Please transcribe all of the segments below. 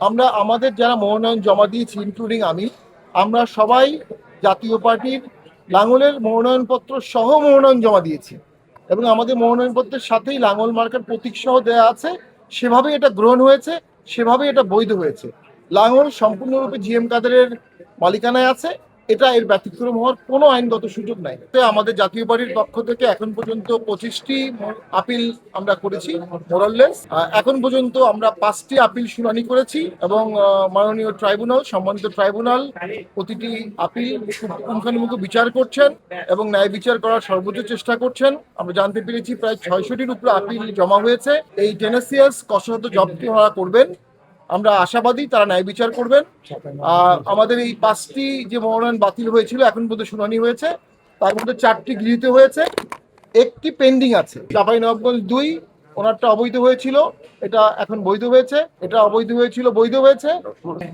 আমরা আমাদের যারা মনোনয়ন জমা দিয়েছি ইনক্লুডিং আমি, আমরা সবাই জাতীয় পার্টির লাঙলের মনোনয়নপত্র সহ মনোনয়ন জমা দিয়েছি এবং আমাদের মনোনয়নপত্রের সাথেই লাঙল মার্কার প্রতীক সহ দেওয়া আছে। সেভাবেই এটা গ্রহণ হয়েছে, সেভাবেই এটা বৈধ হয়েছে। লাঙল সম্পূর্ণরূপে জিএম কাদেরের মালিকানায় আছে, এটা এর ব্যতিক্রম হওয়ার কোনো আইনগত সুযোগ নাই। আমাদের জাতীয় পার্টির পক্ষ থেকে এখন পর্যন্ত 25টি আপিল আমরা করেছি মোরাললেস। এখন পর্যন্ত আমরা 5টি আপিল শুনানি করেছি এবং মাননীয় ট্রাইব্যুনাল, সম্মানিত ট্রাইব্যুনাল প্রতিটি আপিল খুব পুঙ্খানুপুঙ্খ বিচার করছেন এবং ন্যায় বিচার করার সর্বোচ্চ চেষ্টা করছেন। আমরা জানতে পেরেছি প্রায় 600টির উপরে আপিল জমা হয়েছে। এই টেনেসিয়াস কষাহত জব্দ ওনারা করবেন, আমরা আশাবাদী তারা ন্যায় বিচার করবেন। আমাদের এই 5টি যে মনোনয়ন বাতিল হয়েছিল এখন পর্যন্ত শুনানি হয়েছে, তার মধ্যে 4টি গৃহীত হয়েছে, একটি পেন্ডিং আছে। চাঁপাইনবাবগঞ্জ 2 ওনারটা অবৈধ হয়েছিল, এটা এখন বৈধ হয়েছে। এটা অবৈধ হয়েছিল, বৈধ হয়েছে।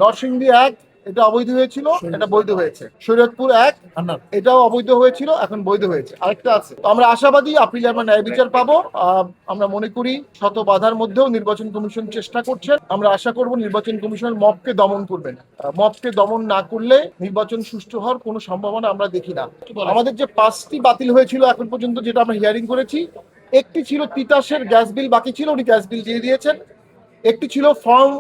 নরসিংদী 1 এটা অবৈধ হয়েছিল, এটা বৈধ হয়েছে। শরীয়তপুর 1 এটাও অবৈধ হয়েছিল, এখন বৈধ হয়েছে। আরেকটা আছে। তো আমরা আশাবাদী আপিলে আমরা ন্যায় বিচার পাবো। আমরা মনে করি শত বাধার মধ্যেও নির্বাচন কমিশন চেষ্টা করছেন। আমরা আশা করব নির্বাচন কমিশন মবকে দমন করবেন। মবকে দমন না করলে নির্বাচন সুষ্ঠু হওয়ার কোনো সম্ভাবনা আমরা দেখি না। আমাদের যে 5টি বাতিল হয়েছিল এখন পর্যন্ত, যেটা আমরা হিয়ারিং করেছি, একটি ছিল তিতাসের গ্যাস বিল বাকি ছিল, উনি গ্যাস বিল দিয়ে দিয়েছেন। একটি ছিল ফর্ম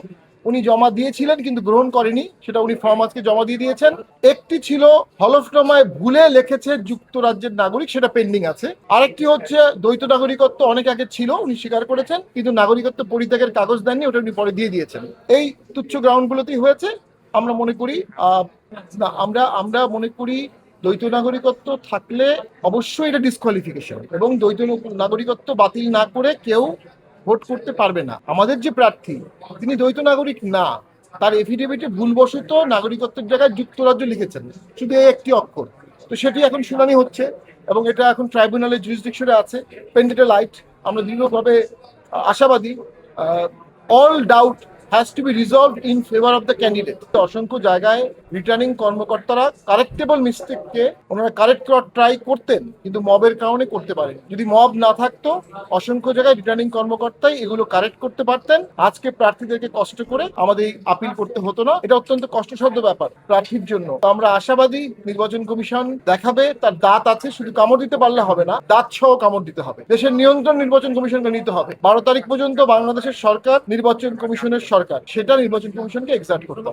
উনি জমা দিয়েছিলেন কিন্তু গ্রহণ করেনি, সেটা উনি ফর্ম আজকে জমা দিয়ে দিয়েছেন। একটি ছিল হলফনামায় ভুলে লিখেছে যুক্তরাজ্যের নাগরিক, সেটা পেন্ডিং আছে। আরেকটি হচ্ছে দ্বৈত নাগরিকত্ব অনেক আগে ছিল, উনি স্বীকার করেছেন কিন্তু নাগরিকত্ব পরিত্যাগের কাগজ দেননি, ওটা উনি পরে দিয়ে দিয়েছেন। এই তুচ্ছ গ্রাউন্ডগুলোতেই হয়েছে। আমরা মনে করি আমরা মনে করি দ্বৈত নাগরিকত্ব থাকলে অবশ্যই এটা ডিসকোয়ালিফিকেশন, এবং দ্বৈত নাগরিকত্ব বাতিল না করে কেউ ভোট করতে পারবে না। আমাদের যে প্রার্থী তিনি দ্বৈত নাগরিক না, তার এফিডেভিটে ভুলবশত নাগরিকত্বের জায়গায় যুক্তরাজ্য লিখেছেন, শুধু এই একটি অক্ষর। তো সেটি এখন শুনানি হচ্ছে এবং এটা এখন ট্রাইব্যুনালের জুরিসডিকশনে আছে। পেন্ডিটা লাইট, আমরা দৃঢ়ভাবে আশাবাদী all doubt has to be resolved in favour of the candidate. অসংখ্য জায়গায় রিটার্নিং কর্মকর্তারা কারেক্টেবল মিস্টেককে ওনারা কারেক্ট করার ট্রাই করতেন কিন্তু মবের কারণে করতে পারেন। যদি মব না থাকতো অসংখ্য জায়গায় রিটার্নিং কর্মকর্তাই এগুলো কারেক্ট করতে পারতেন। আজকে প্রার্থীদেরকে কষ্ট করে আমাদের আপিল করতে হতো না। এটা অত্যন্ত কষ্টসাধ্য ব্যাপার প্রার্থীর জন্য। তো আমরা আশাবাদী নির্বাচন কমিশন দেখাবে তার দাঁত আছে, শুধু কামড় দিতে পারলে হবে না, দাঁত সহ কামড় দিতে হবে। দেশের নিয়ন্ত্রণ নির্বাচন কমিশনকে নিতে হবে। 12 তারিখ পর্যন্ত বাংলাদেশের সরকার নির্বাচন কমিশনের সরকার, সেটা নির্বাচন কমিশনকে এক্সাক্ট করতে হবে।